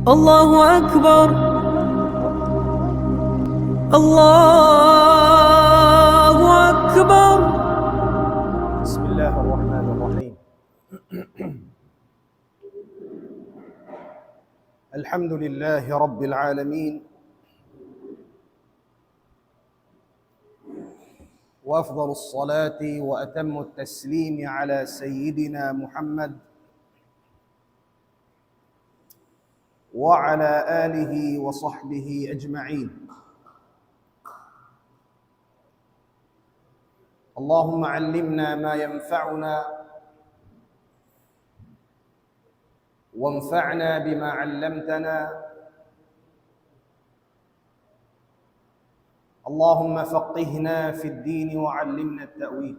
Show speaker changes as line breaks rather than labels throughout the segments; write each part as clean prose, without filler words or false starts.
الله أكبر الله أكبر.
بسم الله الرحمن الرحيم. الحمد لله رب العالمين، وأفضل الصلاة وأتم التسليم على سيدنا محمد وعلى آله وصحبه أجمعين. اللهم علمنا ما ينفعنا وانفعنا بما علمتنا. اللهم فقهنا في الدين وعلمنا التأويل.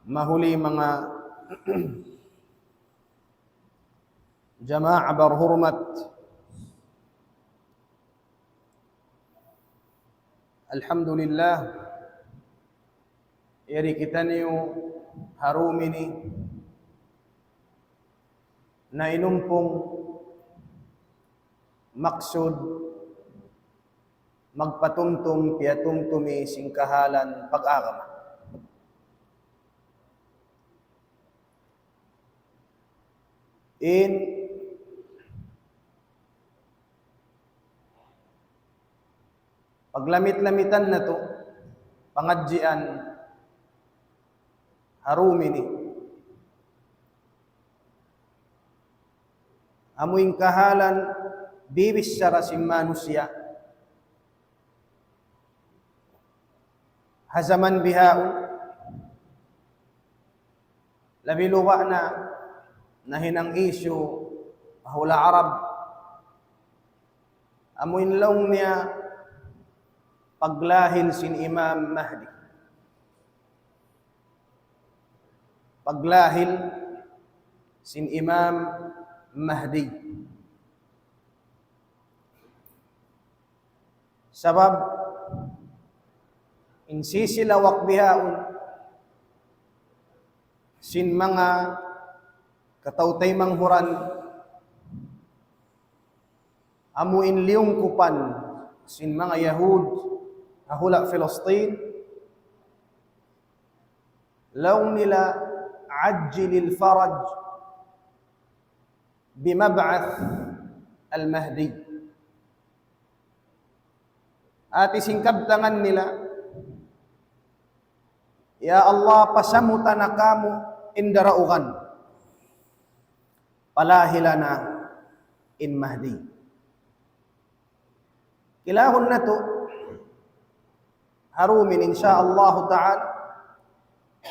Mahuli mga jamaah berhormat, alhamdulillah yari kita niyo harumini na inumpong maksud magpatumtum piatumtumi singkahalan pag-agama. In paglamit-lamitan na to, pangadjian, harumini. Amuing kahalan, bibis syara si manusia. Hazaman bihaun, labi luwa na nahinang isyu, hula Arab. Amuin laong niya, paglahil sin Imam Mahdi. Paglahil sin Imam Mahdi. Sabab insisilawak bihaun sin mga katautay manghuran amuin liyong kupan sin mga Yahud hula Filistin, law nila ajjilil faraj bimab'ath al-Mahdi. At isingkabtangan nila, ya Allah, pasamutan na kamo indaraugan, palahilana in Mahdi. Kilahon na to, harumin insyaallah ta'ala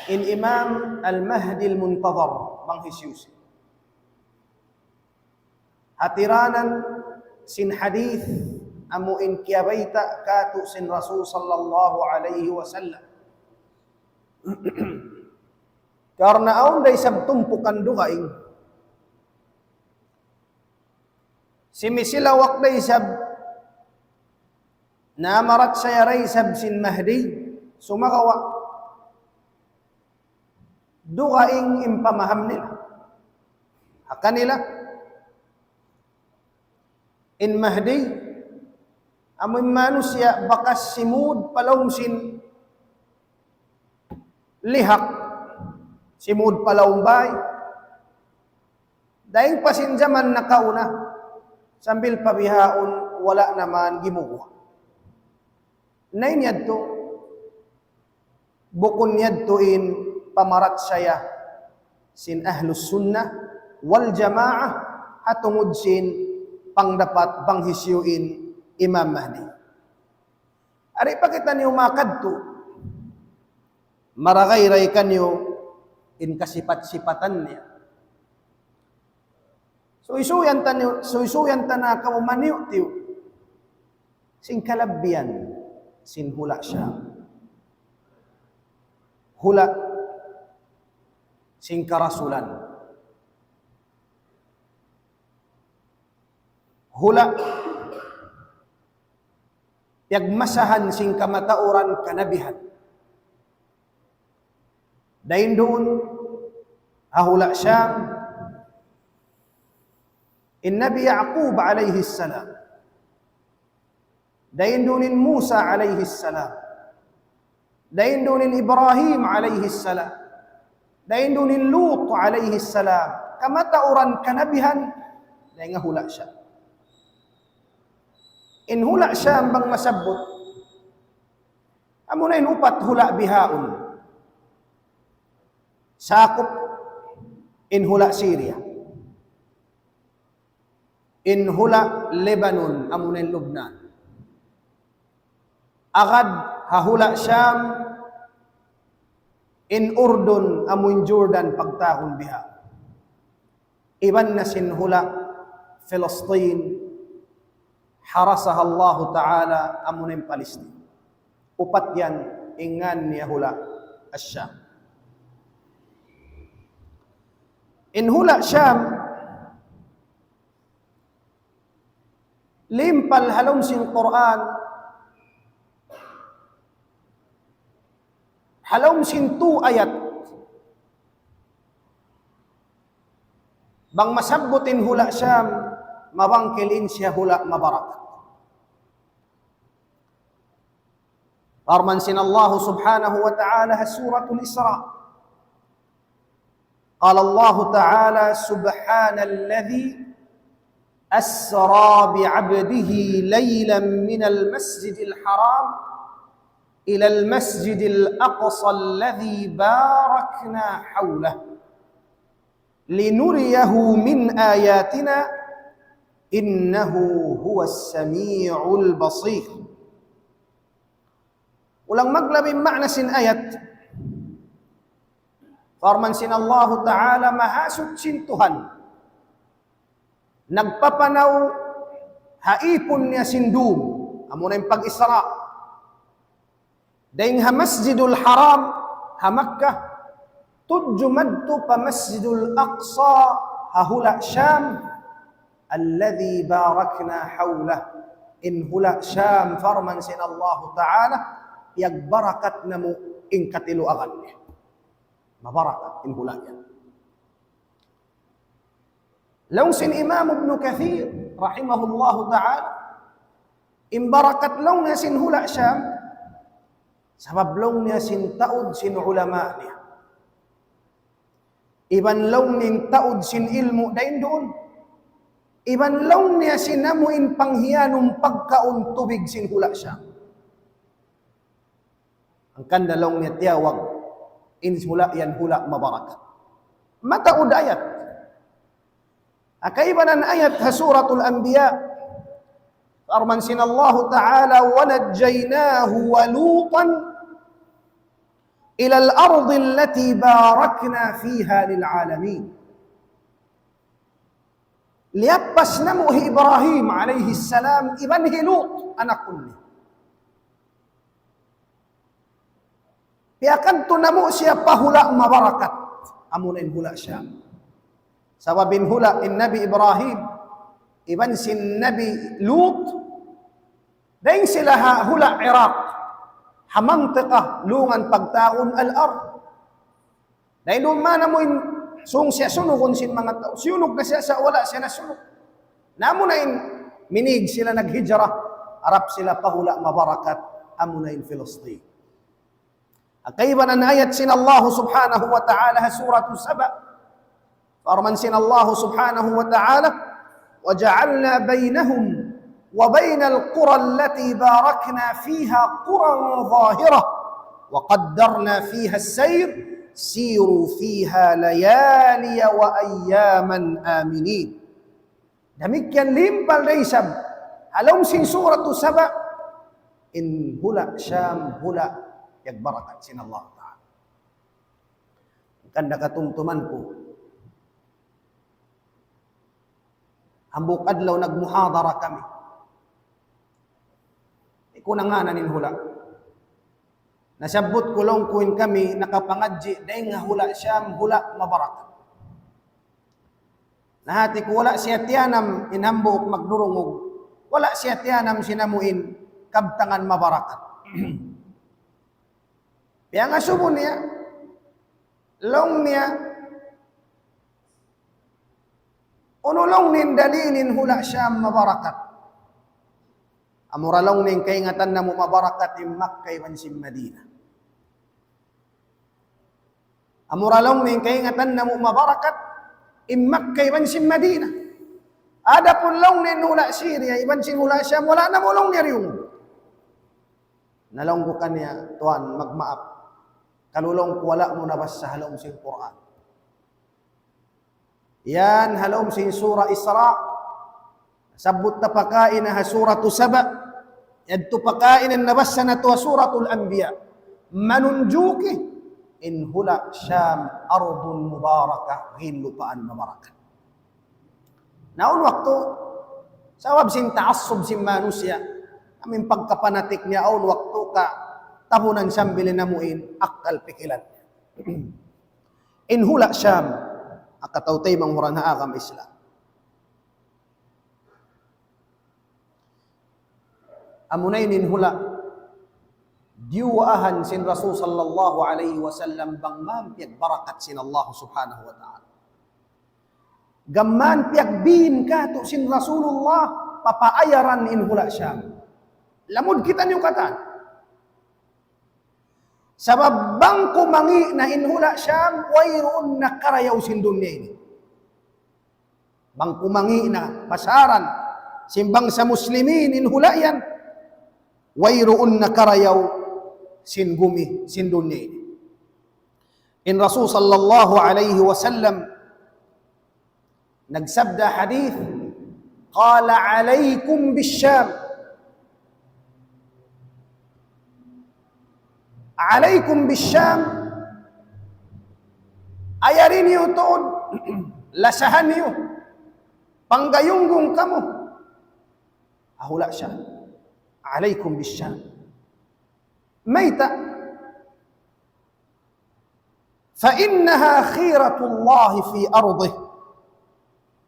in Imam al-Mahdi al-Muntazar bang Hesus. Hatiranan sin hadith amu in kiyabaita katu sin Rasul sallallahu alaihi wasallam. Karena aun day sabtumpukan duhaing simisilawak day sab na marat saya raisab sin Mahdi sumakawa duhaing impamaham nila haka nila in Mahdi amoy manusia bakas simud palawm sin lihak simud palawm bay daing pasin zaman nakauna sambil pabihaon wala naman gimuwa. Nain yadto, bukun yadto in pamarat saya sin ahlus sunnah wal jamaah atungod sin pangdapat bang hisyuin Imam Mahdi. Ari pakita niyo makadto, maragay-ray kanyo in kasipat-sipatan niya. So isuyan na kamumaniw tiyo, sin kalabbian, sin hula siya. Hula sin karasulan. Hula yagmasahan sin kamatauran kanabihan. Dahin doon hahula siya in Nabi Yaqub alaihi salam, daindunin Musa alaihi salam, daindunin Ibrahim alaihi salam, daindunin Lut alaihi salam, kamatauran kanabihan, daing hula siya. In hula siya bang masabot, amo na inupat hula bihaon, sakop in hula Syria, in hula Lebanon, amo na Lubnan, agad hahula Syam, in Urdun, amo in Jordan pagtahon biha, iban na sin hula Palestine, harasaha Allah Ta'ala, amo na Palestine. Upat yan, ingan niya hula Asyam. In hula Syam, limpal halom sin Quran, halom sin 2 ayat, bang masabutin hula Syam, mabangkilin siya hula mabarakat. Farman sin Allah subhanahu wa ta'ala suratul Isra. Qala Allah ta'ala subhanalladzi asra bi'abdihi laylan minal masjidil haram ila al-masjidil aqsa alladzi barakna hawlahu linuriyahu min ayatina innahu huwas sami'ul basir. Ulang maglabing makna sin ayat, farman sin Allah Ta'ala mahasud sin Tuhan, nagpapanaw haipon niya sin dum, amo na yung pag-Isra, daing ha Masjidul Haram, ha Makkah, tudju madtu pa Masjidul Aqsa, ha hula Syam, alladhi barakna hawlah, in hula Syam, farman sin Allah Ta'ala, yag barakat na mo in katiluagan niya. Mabarakat in hula yan. Law sin Imam Ibn Kathir, rahimahullahu ta'ala, in barakat law niya sin hula Syam, sabab law niya sin taud sin ulama niya. Iban law nin taud sin ilmu dain doon. Iban law niya sin namuin panghiyanong pagkaon tubig sin hula Syam. Ang kandalong niya tiyawag, in hula yan hula mabarakat. Mataud ayat. Akaiban ang ayat ha suratul Anbiya. Arman sin Allah Ta'ala, وَنَجَّيْنَاهُ وَلُوطًا إِلَى الْأَرْضِ الَّتِي بَارَكْنَا فِيهَا لِلْعَالَمِينَ. Liyapas na mo Ibrahim alayhi salam, iban Lut, anak kunni. Piakan to namo siya pahula mabarakat. Amunin hula siya. Sababin hula in Nabi Ibrahim, iban sin Nabi Lut, daing sila hula Iraq, hamantika lungan pagtaon al-ard. Dahil umana mo in sung siya sunugon sin mga tao. Sunog na siya sa wala siya nasunog. Namo na in minig sila naghijra, arap sila pahula mabarakat, amo na in Palestine. Akaiban ang ayat sin Allah subhanahu wa ta'ala suratul Saba. Farman sin Allah subhanahu wa ta'ala, وَجَعَلْنَا بَيْنَهُمْ وَبَيْنَ الْقُرَى الَّتِي بَارَكْنَا فِيهَا قُرًى ظَاهِرَةً وَقَدَّرْنَا فِيهَا السَّيْرَ سِيرُوا فِيهَا لَيَالِيَ وَأَيَّامًا آمِنِينَ. Demikian limpal reisab halom sin suratul Saba, in hula Syam hula yag barakat sin Allah Ta'ala. Kanda katumtuman ko, hambuk adlaw nagmuhadara kami. Iko na nga nanin hula. Nasabot kulong kuin kami, nakapangadji, daing nga hula Syam, hula mabarakat. Nahati ko wala siya tiyanam inhambuk magdurungog, wala siya tiyanam sinamuin, kabtangan mabarakat. Kaya nga subo niya, long niya, Unulong nin dalilin hula Syam mabarakat. Amuralong nin kaingatan na mo mabarakat in Makkah iwan sin Madinah. Amuralong nin kaingatan na mo mabarakat in Makkah iwan sin Madinah. Ada pun long nin hula Syria iwan sin hula Syam wala na mo long niriyong. Nalonggukan niya, Tuhan, magmaap. Kalulong wala mo nabas sa halong sin Quran. Yan halom sin surah Isra. Sabut na pakain na suratu Saba. Yadto pakain ang nabasa na to suratul Anbiya. Manunjuki in hula Syam ardun mubarakah lupaan mabarakat. Naon waktu sawab sin taassub sin manusia amin pagkapanatik niya aun waktu ka tabunan sambilin namuin akal pikilan. In hula Syam akatautay manghuran na agam Islam. Amunay nin hula diuahan sin Rasul sallallahu alaihi wasallam bang mampiag barakat sin Allah subhanahu wa ta'ala. Gamman piag bin ka to sin Rasulullah papaayaran in hula Syam. Lamod kita niyo katan. Sabab bang kumangi na inhula Syam, wayroon na karayaw sin dunya ini. Bang kumangi na pasaran, simbang sa muslimin inhula yan, wayroon na karayaw sin gumi, sin dunya ini. In Rasul sallallahu alaihi wasallam, nagsabda hadith, qala alaykum bisyam, alaikum bisyam, ayarin niyo tuod, lasahan niyo, panggayunggong kamo. Ahula siya, alaikum bisyam. Mayta, fa innaha khiratullahi fi ardih.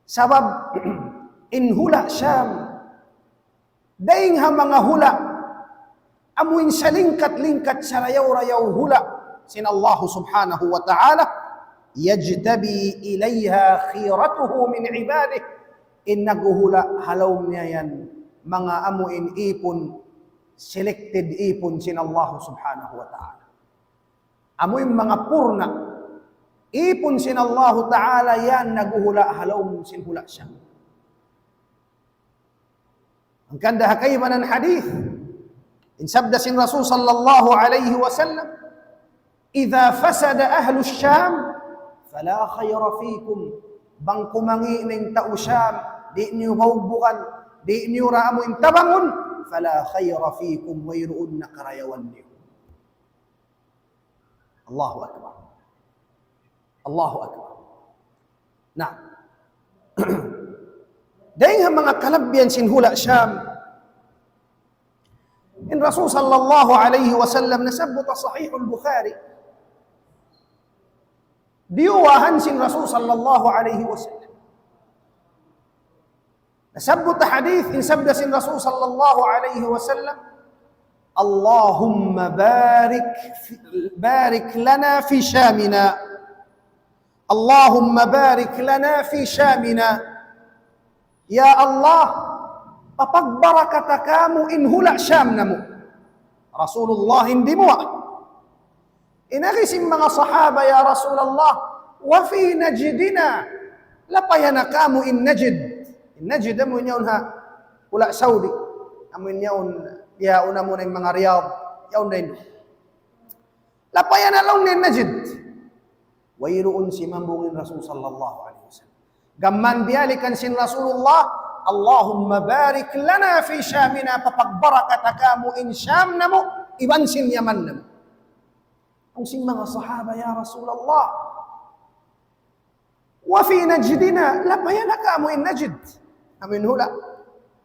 Sabab, in hula Syam, daing ha mga hula, amuin sa lingkat-lingkat sa rayaw-rayaw hula sin Allah subhanahu wa ta'ala yajtabi ilayha khiratuhu min ibadih in naguhula halawm niya yan mga amuin ipon selected ipon sin Allah subhanahu wa ta'ala amuin mga purna ipon sin Allah ta'ala yan naguhula halawm sin hula siya ang kanda hakayban ang hadith in sabda sin Rasul sallallahu alaihi wasallam, "Idza fasada ahlu Syam, fala khayra fikum." Bang kumangi ning tao Syam, di niyo hawbukan, di niyo raamo in tabangon, fala khayra fikum wayruun na karayawan niyo. Allahu akbar. Allahu akbar. Nah. Dahil mga kalabyan sin hula Syam, in Rasul sallallahu alaihi wasallam nasabut sahih al-Bukhari diuwahan sin Rasul sallallahu alaihi wasallam nasabut hadith in sabda sin Rasul sallallahu alaihi wasallam Allahumma barik lana fi Syamina Allahumma barik lana fi Syamina ya Allah papagbarakata kamu in hula Syam namu. Rasulullah hindi mo. Inagisim mga sahaba ya Rasulullah, wa fi najdina, lapayana kamu in Najd. In Najd mo niyaon ha, hula Saudi. Amun niyaon, yauna mo na yung mga Riyadh, yaon na yun. Lapayana lang ni Najd. Wayroon si mambungin Rasul sallallahu alaihi wasallam. Gamman biyalikan sin Rasulullah, Allahumma barik lana fi Syamina papagbarakata kamu in Syam namo iban sin Yaman namo. Ang sing mga sahaba ya Rasulullah. Wa fi Najdina lapayana kamu in Najd. Amin hula.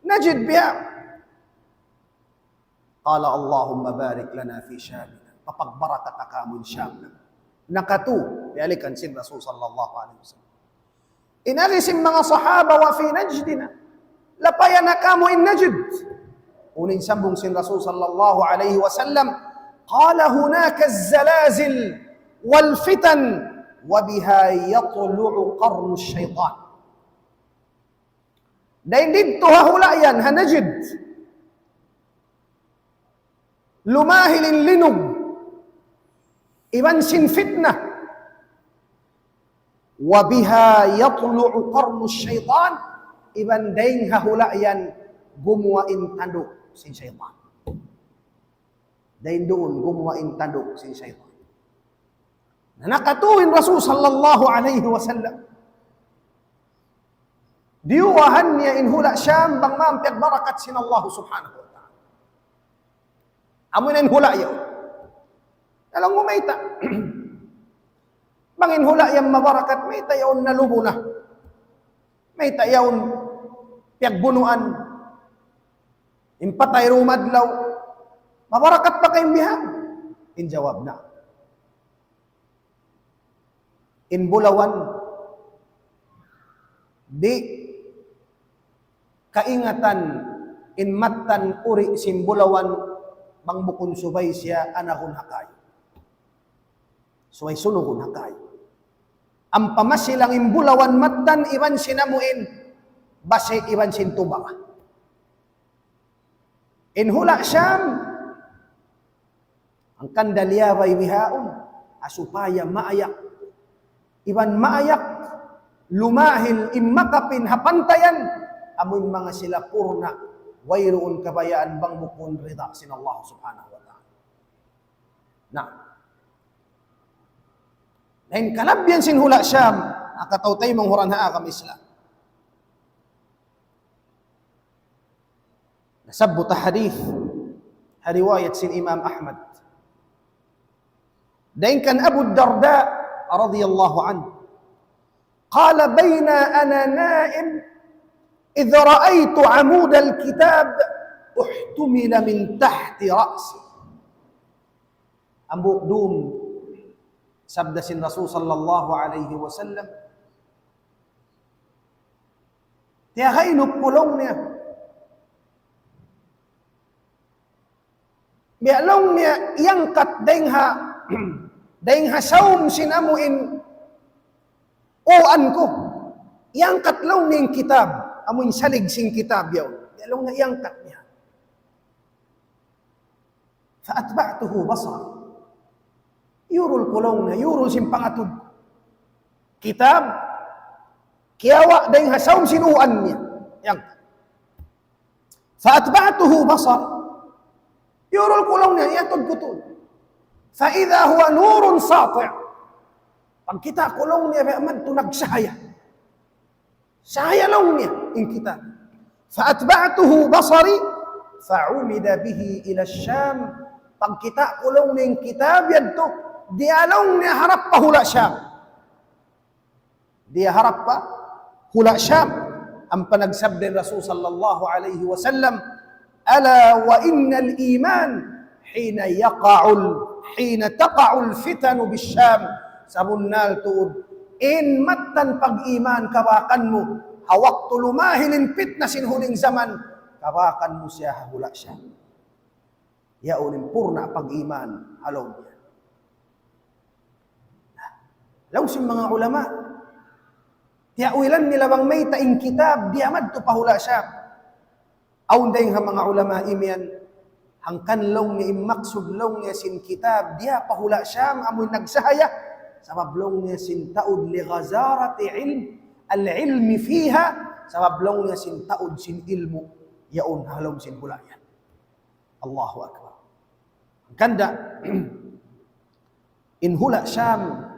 Najd biya. Qala Allahumma barik lana fi Syamina papagbarakata kamu in Syam namo. Nakatu bialikan sin Rasul sallallahu alaihi wasallam. Inagisim mga sahaba wa fi Najdina lapayana kamu in Najd. Unin sambung sin Rasul sallallahu alaihi wasallam, qala hunaka az-zalazil wal fitan wa biha yatlu'u qarnu syaitan. Dain dito hahulayan hanajid lumahilin linog iban sin fitnah wa biha yatlu'u qarnu syaitan iban dain hahulayan gumuain tanduk sin syaitan. Dain doon gumuain tanduk sin syaitan. Na nakatuwin Rasul sallallahu alaihi wasallam diuwahan niya in hula Syam bang mampir barakat sin Allah subhanahu wa ta'ala. Amun in hula yaw. Alang mo mayta. Bang in hula yang mabarakat, mayta yawn nalubo na. Mayta yawn piyagbunuan. Impatay rumadlaw. Mabarakat pa kayong bihang? In jawab na. In bulawan, di kaingatan in matan uri simbulawan bang bukun subay siya anakun hakay. Suway sunukun hakay. Ang pamasilang imbulawan matan iban sinamuin base iban sintuba. In hula Syam ang kandaliyabay bihaon asupaya maayak. Iban maayak lumahil immakapin hapantayan amoy mga sila purna wayroon kabayaan bang bukun rida sin Allah subhanahu wa ta'ala. Na lain kalabyan sin hula Syam akataw tayo manghuran haa kam Islam. Nasabot hadith hariwayat sin Imam Ahmad. Dain kan Abu Darda radhiyallahu anhu qala bayna ana na'im إذ رأيت عمود الكتاب احتمل من تحت رأسي. Ambuk dum sabda sin Rasul sallallahu alaihi wasallam. Tiya kainop pulong niya. Bialong niya iangkat dengha saum sinamuin uan ko. Iangkat long niyang kitab. Amoy salig sing kitab yaw. Yalong na iangkat niya. Faatba'tuhu basar. Yurul kulong na, yurul sing pangatud. Kitab, kiyawa dahing hasawm sinuan niya. Iangkat. Faatba'tuhu basar. Yurul kulong niya, iatod kutod. Fa'idha huwa nurun sati'. Pag kita kulong niya, man tunagsahaya. Saya long niya in kitab. Faatba'tuhu basari fa'umida bihi ila Syam. Pag kita kulong niya in kitab yan to, dialong niya harap pa hula Syam. Dia harap pa hula Syam. Ang panagsabdin Rasul sallallahu alaihi wasallam, ala wa innal iman hina taqa'ul fitanu bisyam. Sabunnal tuud in matan pag-iman kabakan mo, hawak tulumahilin fitna sin huling zaman, kabakan mo siya hula siya. Yaunin purna pag-iman, halaw niya. Law sin mga ulama, tiyawilan nila bang may taing kitab, diamad to pahula siya. Aun dahing mga ulama imian, hangkan long niya imaksud long niya sin kitab, dia pahula siya, amoy nagsahaya, sabab long niya sin taud li ghazarati al-ilmi fiha, sabab long niya sin taud sin ilmu yaon halom sin hulayan. Allahu akbar. Kanda in hula Syam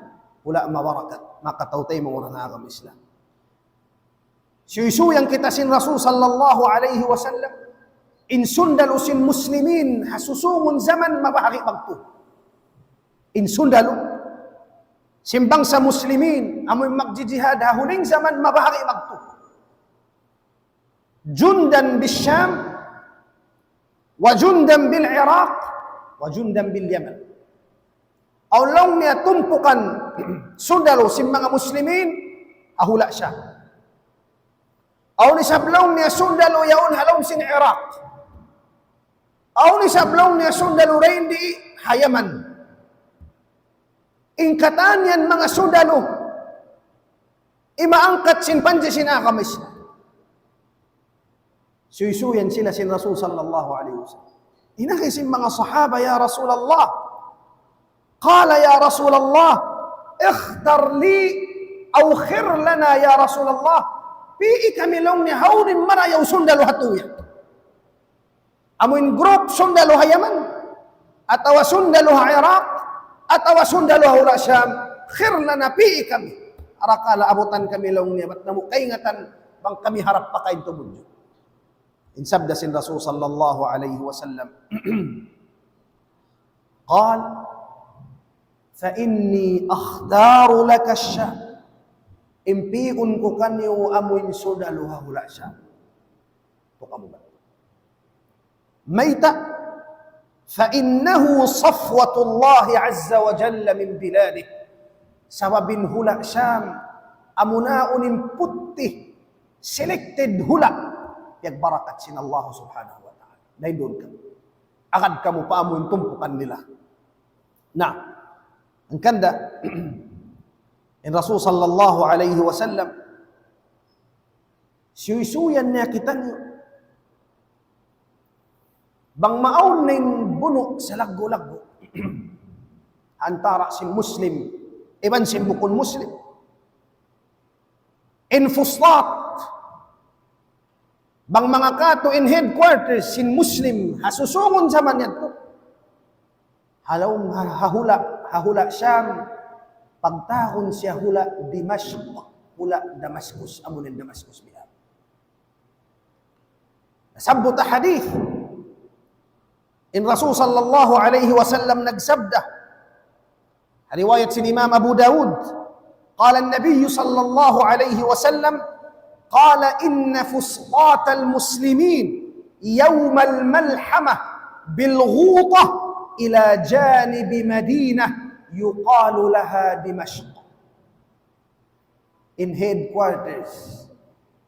hula mabarakat maka tautay mo na agam Islam. Suyuyang kita sin Rasul sallallahu alaihi wasallam in sundalu sin muslimin hasusumun zaman mabahari bagto. In sundalu simbang sa muslimin, amoy magjijihad huling zaman mabahari magto. Jundan bisyam, wa jundan bil Iraq, wa jundan bil Yaman. Aulong niya tumpukan sundalo simbang muslimin, ahula siya. Aw ni sablong niya sundalo yaon halom sin Iraq. Aw ni sablong niya sundalo rin di Yaman. Ingkatan yan mga sundalo, imaangkat sin panje sin akamis. Suysuyan sila sin Rasul sallallahu alaihi wasallam. Inakisin mga sahaba, ya Rasulullah. Qala ya Rasulullah, ikhtar li aw khir lana ya Rasulullah. Pii kami long ni hawrin mana yaw sundalo hatuya. Amuin grup sundalo ha Yaman, atawa sundalo ha Iraq, atawa sundalo ha ula Syam. Khir lana pii kami. Arakala abutan kami long niya, ba't namu kaingatan bang kami harap pa kain tumudyo. Insabda sin Rasul sallallahu alaihi wasallam. Qal, fa inni akhdaru laka Syam. Impiun ko kanyo amuin sudalo ha ula Syam. Ito kamu ba? Mayta, fa innahu safwatullahi azza wa jalla min biladih. Sababin hula Syam, amunaunin putih, selected hula, yang barakat sin Allah subhanahu wa ta'ala. Dahil doon ka. Agad kamu paamuin tumpukan nila. Nah, ang kanda, in Rasul sallallahu alaihi wasallam, suysuyan niya kita niyo, bang maun na yung buno sa lago-lago, antara si Muslim, iban sin bukun Muslim. In Fustat, bang mga kato in headquarters sin Muslim, hasusungon sa man yan to. Halawang hahula Syam, pagtahon siya hula Dimashq, hula Damascus, amunin Damascus biya. Nasabot a hadith, in Rasul sallallahu alaihi wasallam nagsabda, رواية الإمام أبو داود قال النبي صلى الله عليه وسلم قال إن فسطاط المسلمين يوم الملحمة بالغوطة إلى جانب مدينة يقال لها دمشق. In headquarters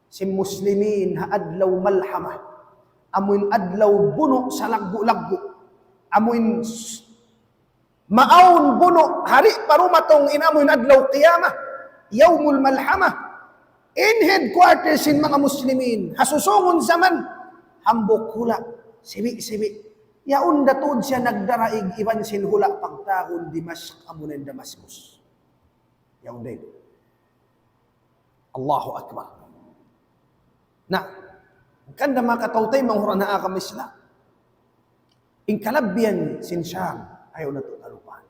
si Muslimin haadlaw malhamah, amuin adlaw buno sa laggo-laggo, amuin maun buno hari parumatong inamoy adlaw qiyamah yaumul malhamah. In headquarters in mga Muslimin hasusungon zaman hambok hula sibi-sibi yaun datod siya nagdaraig iban sin hula pagtahon Dimashq amunen Damascus. Yaun day Allahu akbar. Nah, kanda makatautay manghura na akamisla in kalabyan sin Syam ayaw na ito kalupahan.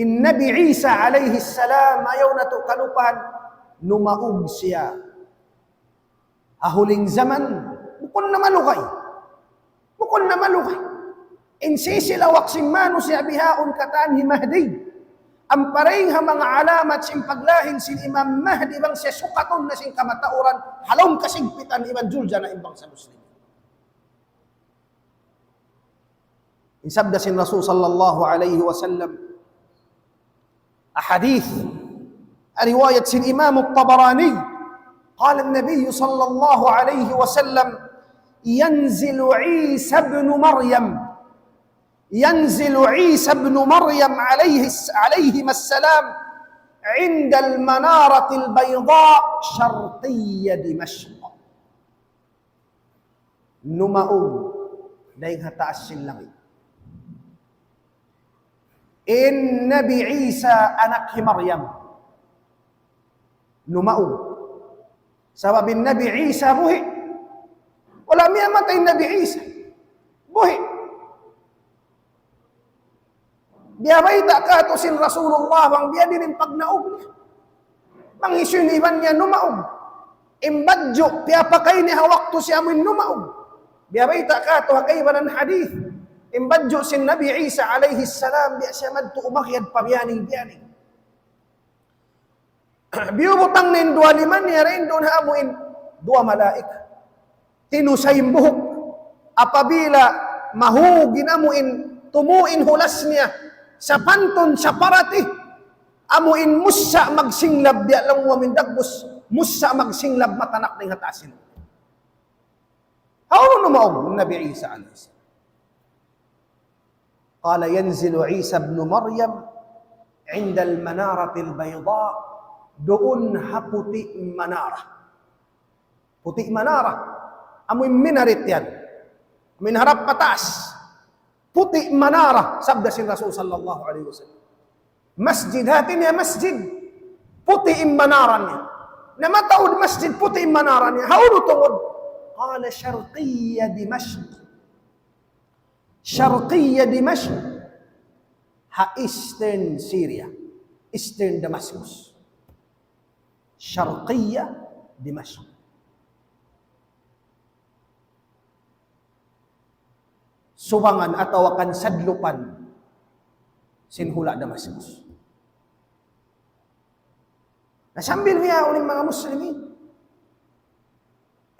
In Nabi Isa alayhi salam, ayaw na ito kalupahan, numaog siya. Ahuling zaman, bukol na malukay. Bukol na malukay. In sisilawak simano siya bihaon kataan ni Mahdi. Ang pareng ha mga alamat sin paglahin sin Imam Mahdi bang siya sukaton na sin kamatauran, halong kasigpitan iban julja na imbang sa Muslim. إن سبد سن رسول صلى الله عليه وسلم أحاديث رواية سن إمام الطبراني قال النبي صلى الله عليه وسلم ينزل عيسى بن مريم عليهما السلام عند المنارة البيضاء شرقي دمشق. نماؤ دايغ هتاس اللغي in Nabi Isa anak ni Maryam numaog sababin Nabi Isa buhi wala miya matay Nabi Isa buhi biya baita ka to sin Rasulullah bang biya din pagnaog niya bang isyuniban niya numaog imbadyo piya pa kay ni hawak to siya min numaog biya baita ka to hakay banan hadith imbadyo sin Nabi Isa alayhi salam biya siya madto umakyad pabiyaning-biyaning. Biyubutang nin dua liman niya rin doon haamuin dua malaika. Tinusayim buhok. Apabila mahugin amuin tumuin hulas niya sa panton sa parati. Amuin musa magsinglab biya lang wamin dagbos. Musa magsinglab matanak ng hatasin. How numaog Nabi Isa alayhi salam? قال ينزل عيسى ابن مريم عند المنارة البيضاء doon ha puti manara. Puti manara. Amoy minaret yan. Minharap pataas. Puti manara, sabda si Rasul sallallahu alaihi wasallam. Masjid hatin ya masjid. Puti manaran niya. Na mataod masjid puti manaran niya. Haulo tungod. Qala syarqiyya Dimashq. Syarqiyya Dimashq. Ha Eastern Syria. Eastern Damascus. Syarqiyya Dimashq. Subangan atau akan sadlupan sinhula Damascus. Nasambil niya uling mga Muslimin.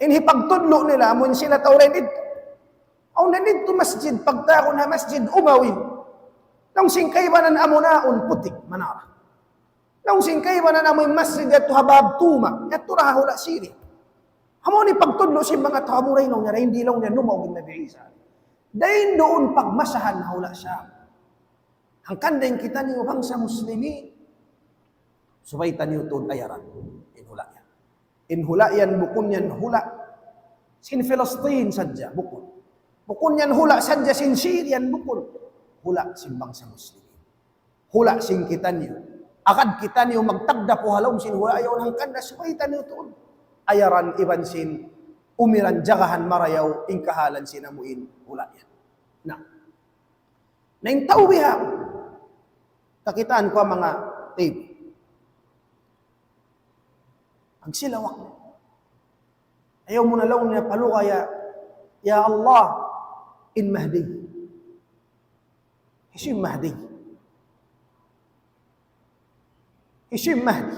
Inhipagtudlo nila, amun sila tawrin dito. Aw na dito masjid, pagtako na masjid, umawi. Nang singkaybanan amunaon, putik, manara. Nang singkaybanan amoy masjid, at habab tuma, at turahula siri. Amun ipagtudlo si mga tawamuray nung niya, hindi lang niya numawin na Isa. Dahil doon pagmasahan na hula siya. Ang kandeng kita niyo bangsa Muslimi, subaitan niyo doon ayaran. Inhula yan. Inhula yan, bukun yan hula. Sin Palestine sadya, bukun. Bukun yan hula sadya, sin Syrian, bukun. Hula sin bangsa Muslimi. Hula sin kita niyo. Akad kita niyo magtagda po halom sin hula ayaw ng kanda, subaitan niyo doon. Ayaran iban sin umiran jagahan marayaw ingkahalan sinamuin hula yan. Nah. Naintaw biha. Kakitaan ko ang mga tape. Ang silawak niya. Ayaw mo na lang niya palukaya, Ya Allah, in Mahdi. Isim Mahdi. Isim Mahdi.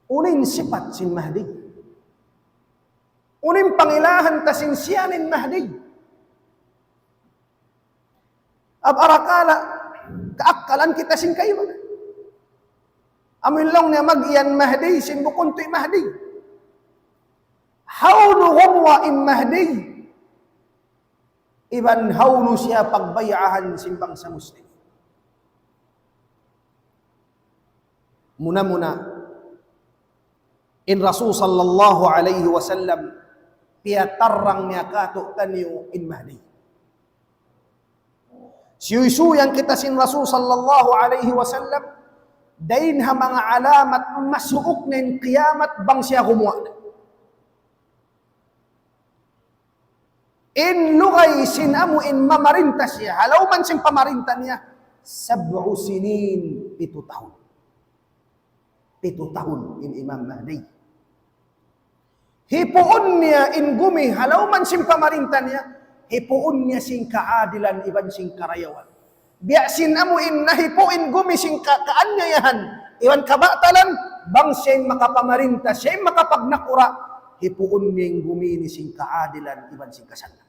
Unin sifat sin Mahdi. Unin pangilahan tasin siyanin Mahdi. Abarakala, kaakalan kita sin kayo. Amin lang niya mag-iyan Mahdi, sin bukon to'y Mahdi. Hawlu humwa in Mahdi. Iban hawlu siya pagbayahan sin bangsa Muslim. Muna-muna, in Rasul sallallahu alaihi wasallam, piyatarang niya kato tanyo in Mahdi. Siyusuyan kita sin Rasul sallallahu alaihi wasallam, dain ha mga alamat masuok na yung kiyamat bang siya kumuha na. In lugay sinamu in mamarinta siya, halaw man siyang pamarinta niya, 7 sinin, 7 tahun. 7 tahun in Imam Mahdi. Hipuon niya in gumi, halaw man siyang pamarinta niya, hipuon niya sing kaadilan iban sing karayawan. Biya sinamuin na hipuin gumi sing kaanyayahan. Iwan kabatalan, bang siyang makapamarinta, siyang makapagnakura, hipuon niya yung gumi ni sing kaadilan iban sing kasandangan.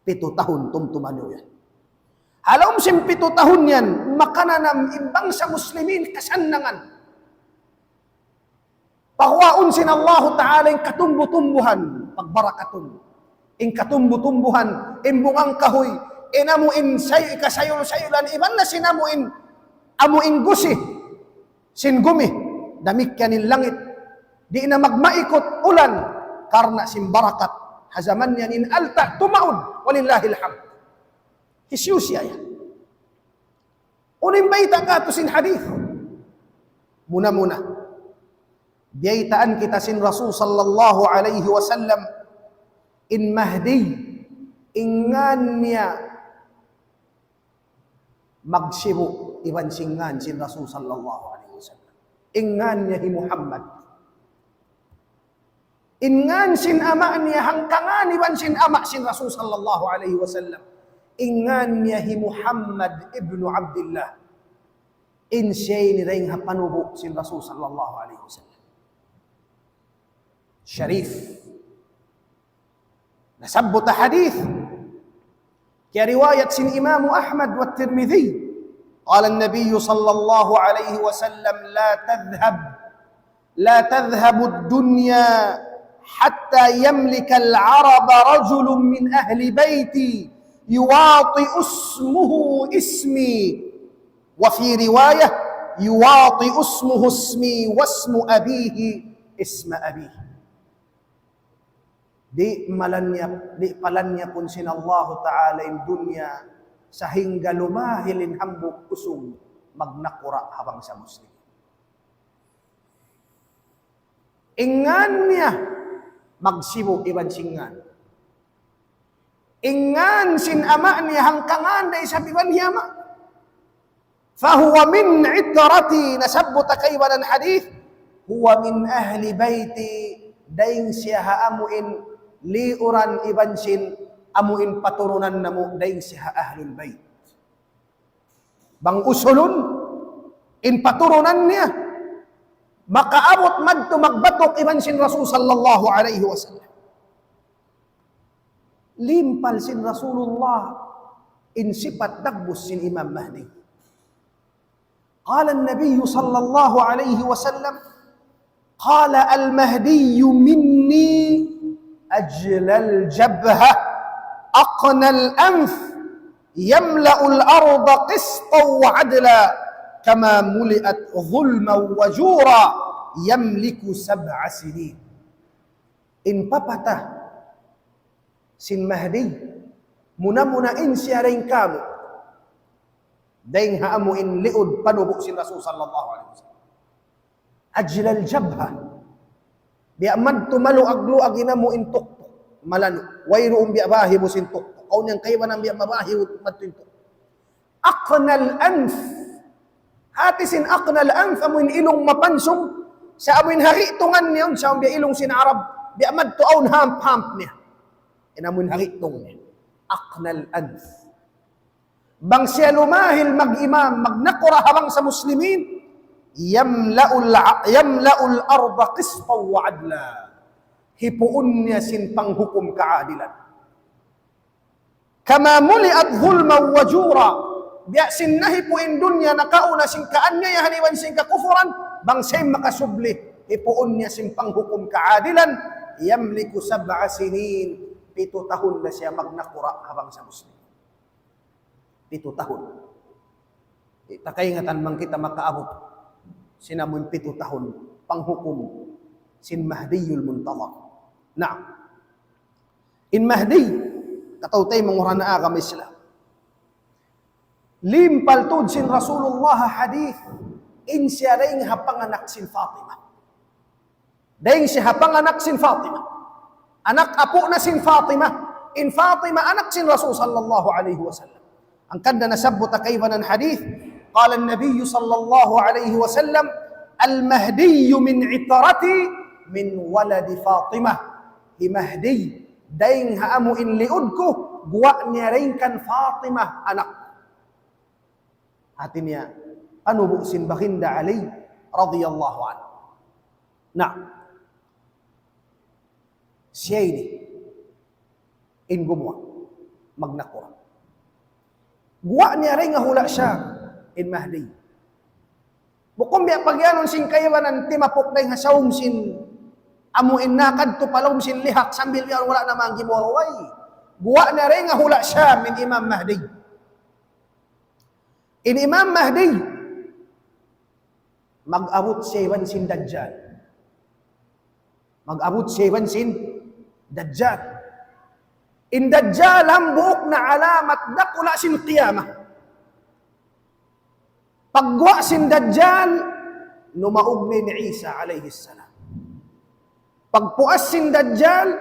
7 tahun tumtumanyo yan. Halom sing 7 tahun yan, makananam imbang sa Muslimin kasandangan. Pahwaon sin Allah Ta'ala yung katumbu-tumbuhan, pagbarakatun. In katumbu-tumbuhan, in bungang kahoy, inamuin sayo, ikasayol-sayolan, iban na sinamuin, amuin gusi, sin gumi, damik yanin langit, di na magmaikot ulan, karna sin barakat, hazaman yanin alta, tumaon, walillahil hamd. Isyus siya yan. Unin baita ka to sin hadith. Muna-muna, biyaitaan kita sin Rasul sallallahu alaihi wasallam, in Mahdi, ingan niya magsibu, iban singan sin Rasul sallallahu alaihi wasallam. Ingan niya hi Muhammad. Ingan sin ama niya, hangkangan iban sin ama sin Rasul sallallahu alaihi wasallam. Ingan niya hi Muhammad ibnu Abdullah. In siya ni ring hapanubo sin Rasul sallallahu alaihi wasallam. Sharif. Nasabot hadith كرواية سن إمام أحمد والترمذي قال النبي صلى الله عليه وسلم لا تذهب الدنيا حتى يملك العرب رجل من أهل بيتي يواطئ اسمه اسمي وفي رواية يواطئ اسمه اسمي واسم أبيه اسم أبيه. Di palannya pun sinallahu ta'ala in dunya sehingga lumahilin hambuk usung magnakura habang sa muslim. Ingannya magsibo iban singan. Ingan sin ama niya hangkangan day sa biban hiyama. Fahuwa min itrati nasabbu takaybanan hadith. Huwa min ahli baiti daing siya haamuin liuran iban sin amuin paturunan namu daing siya ahlul bait. Bang usulun in paturunan niya makaabot madto magbatok iban sin Rasul sallallahu alaihi wasallam. Limpal sin Rasulullah in sifat dagbus sin Imam Mahdi. Qala an-nabiy sallallahu alaihi wasallam qala al-mahdi minni ajlal jabha aqnal anf yamla'ul arda qistan wa adla kama muliat zulman wa jura yamliku 7 sinin. In papatah sin Mahdi muna-munain siya rin kamu daing haamuin liud panubok sin Rasul sallallahu alaihi wasallam. Ajlal jabha bi'amad tumalu aglu agina mo in tuktok malano wayro bi'abahi mo sin tuktok kaun yang kayban ang bi'amabahi madto in tuktok. Aqnal anf hati sin aqnal anf amuin ilong mapansong sa amuin haritungan niyon sa ambi ilong sin Arab bi'amad to aun hamp niya inamun haritong niya. Aqnal anf. Bang siya lumahil mag-imam, magnakura habang sa muslimin, yamla'ul arda qistan wa adla. Hipuun niya sin panghukum kaadilan. Kama muliat zulman wa jura. Biya sin nahipuin dunya nakauna sin kaanya yahaniwan sin kakufuran, bang siya makasubli. Hipuun niya sin panghukum kaadilan, yamliku 7 sinin. 7 tahun na siya magnakura habang sa muslim. 7 tahun. Takayngatan man kita makaabot. Sinamun 7 tahun. Panghukum. Sin Mahdiyul Muntazar. Nah. In Mahdi. Katautay mangurana kami sila. Limpal tud sin Rasulullah hadith. In siya rin hapanganak sin Fatima. Daing siya hapanganak sin Fatima. Anak apo na sin Fatima. In Fatima anak sin Rasul sallallahu alaihi wasallam. Ang kanda nasabot kaybanan hadith. Qala an-nabiy sallallahu alaihi wasallam al-mahdi min itarati min waladi Fatimah. Hi Mahdi daing haamu in liudko guwa niya rin kan Fatimah anak. Hati niya panubo sin Baginda Ali radhiyallahu anhu. Nah, siya ini in gumwa magnakura. Guwa niya rin nga hula siya in Mahdi. Bukom biya pagyanon sin kayawanan timapok na nga saum sin amuin nakad to palom sin lihak sambil yan wala namang gibuhaway. Guwa niya rin nga hula siya min Imam Mahdi. In Imam Mahdi mag-abot siya iwan sin Dajjal. Mag-abot siya iwan sin Dajjal. In Dajjal ang buok na alamat dakula sin qiyamah. Pagwa sin Dajjal, numaog ni Isa alayhi salam. Pagpuas sin Dajjal,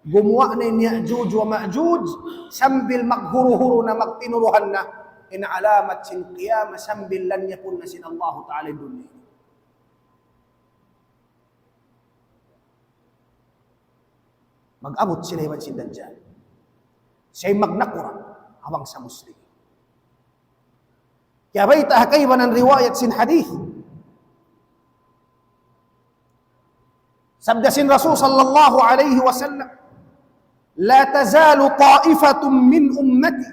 gumawa ni Ya'juj wa Ma'juj, sambil maghuru-huru na magtinuruhan na, inaalamat sin qiyamah, sambil lan yapun na sin Allah Ta'ala dunya. Mag-abot sila iwan sin Dajjal. Siya'y magnakura habang sa muslim. Kaya ba'y tahakayban ang riwayat sin hadith. Sabda sin Rasul sallallahu alaihi wasallam, La tazalu ta'ifatun min ummati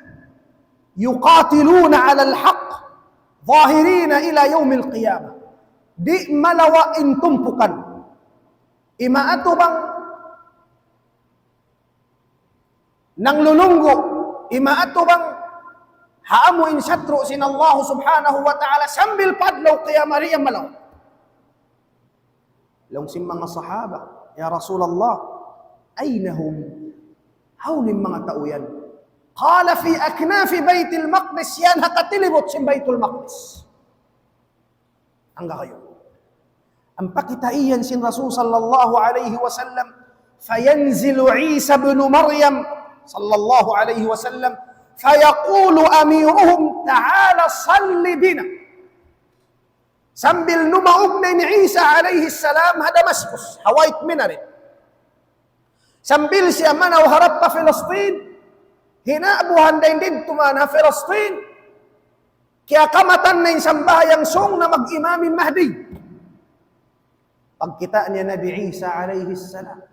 yuqatiluna ala al-haq zahirina ila yawmil qiyamah. Di malawa intumpukan. Imaato bang nang lulunggo, imaato bang haamu in syatru sin Allah subhanahu wa ta'ala sambil padlaw qiyamariya malaw. Long sin mga sahaba, Ya Rasulullah, Aynahum? Hawnin mga tao yan. Qala fi aknafi Baitul Maqdis, yan hakatilibot si Baitul Maqdis. Hangga kayo. Ang pakitaiyan sin Rasul sallallahu alaihi wasallam, fayanzilu Isa ibn Maryam sallallahu alaihi wasallam, fayaqulu amiruhum ta'ala salli bina. Sambil numaog na ni Isa alaihi salam ha Damascus, hawait minaret. Sambil siya manaw harap pa Filistin, hinaabuhan din tumana Filistin, kaya kamatan na yung sambayang song na mag-imamin Mahdi. Pagkita niya Nabi Isa alaihi salam,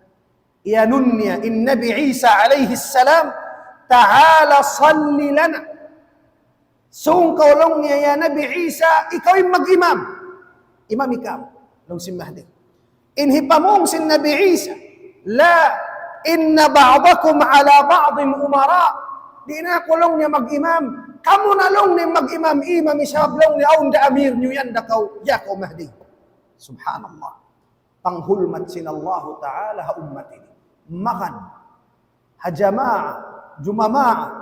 iyanun niya, in Nabi Isa alaihi salam, ta'ala salli lana. Song kaulong niya, ya Nabi Isa, ikaw yung mag-imam. Imam ikaw, long si Mahdi. Inhipamong si Nabi Isa, la, inna ba'dakum ala ba'din umara. Di na kulong niya mag-imam. Kamu na long niya mag-imam, imam isablong niya, aun da amir niyo yan, dakaw, yakaw Mahdi. Subhanallah. Panghulmat sin Allah Ta'ala ha ummatin. Makan, ha jama'a, jumama'a,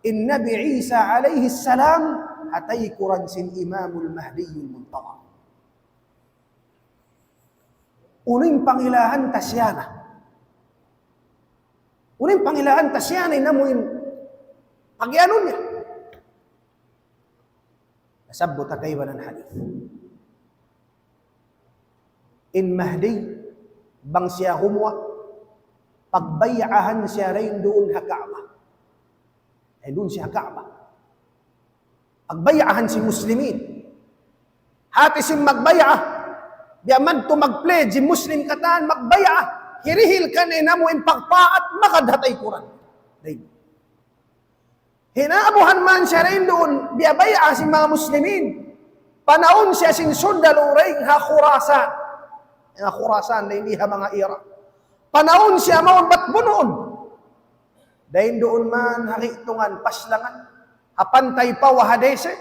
in Nabi Isa alaihi salam, hatay kuran sin Imamul Mahdiyul Muntaka. Uning pangilahan tasyana. Uning pangilahan tasyana, inamuin, pag-ianon niya. Nasabot na kayo ng hadith. In Mahdi, bang siya humwa, pagbayahan siya rin doon sa Kaaba. Ay doon siya Kaaba. Pagbayahan si Muslimin. Hati si magbayah. Biyaman to mag-pledge, Muslim kataan, magbayah. Hirihil ka na mo in pagpaat, makadhatay Quran. Hinaabuhan man siya rin doon, biyabayah si mga Muslimin. Panaon siya sin sundaluring ha Khurasan. Nga Khurasan na hindi ha mga Iraq. Panahon siya maun ba't bunoon? Dahil doon man hakitungan, paslangan, hapantay pa wahadese.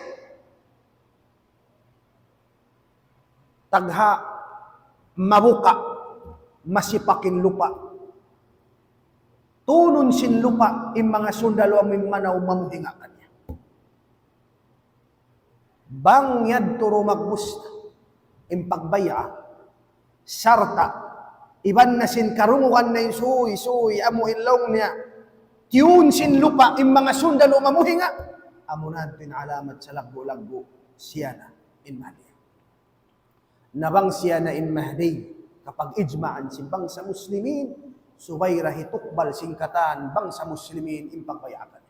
Tagha, mabuka, masipakin lupa. Tunon sin lupa, yung mga sundalo ang manaw mamuhingakan niya. Bangyad turo magbusta, yung pagbaya, sarta, iban na sin karunguan na yung suy, amo ilong niya, tiyun sin lupa, yung mga sundalo mamuhinga, amo natin alamat sa lagbo-lagbo, siya na in Mahdi. Nabang siya na in Mahdi, kapag ijma'an si bangsa Muslimin, subayra hitukbal singkatan, bangsa Muslimin, in pagbayakan.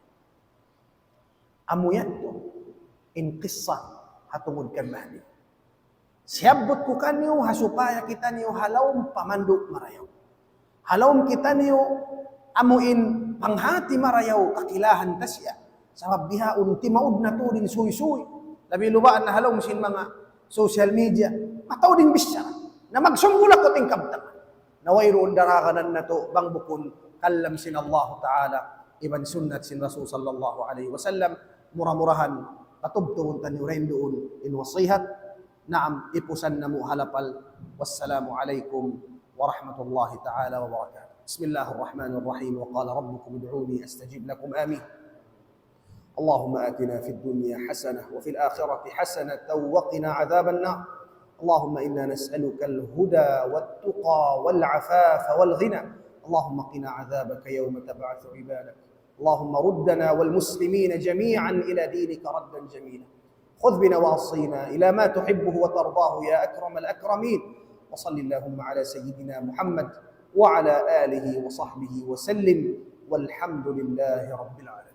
Amo yan to, in qissa, hatungod kan Mahdi. Siyabot ko kanyo, hasupaya kita niyo, halawm pamandok marayaw. Halawm kita niyo, amuin panghati marayaw, kakilahan tasya. Sa mabihaon, timaod na to din suy-suy. Labi lubaan na halawm sin mga social media. Mataw din bisya, na magsungulak ko ting kabtang. Nawayroon darakanan na to, bang bukon, kalam sin Allah Ta'ala, iban sunnat sin Rasul sallallahu alaihi wasallam, murah-murahan, patubtuhon tanyo rin doon, in wasihat. Naam, ipusan na mo halapal. Wassalamu alaikum warahmatullahi ta'ala wabarakatuh. Bismillahirrahmanirrahim. Wa qala rabbukum ud'uni astajib lakum. Amin. Allahumma atina fid dunya hasanah wa fil akhirati hasanah wa qina adhaban nar. Allahumma inna nas'aluka al-huda wat-tuqa wal-'afafa wal-ghina. Allahumma qina adhabaka yawma tab'athu ibadak. Allahumma ruddana wal muslimina jami'an ila dinika raddan jamila. خذ بنواصينا إلى ما تحبه وترضاه يا أكرم الأكرمين وصل اللهم على سيدنا محمد وعلى آله وصحبه وسلم والحمد لله رب العالمين.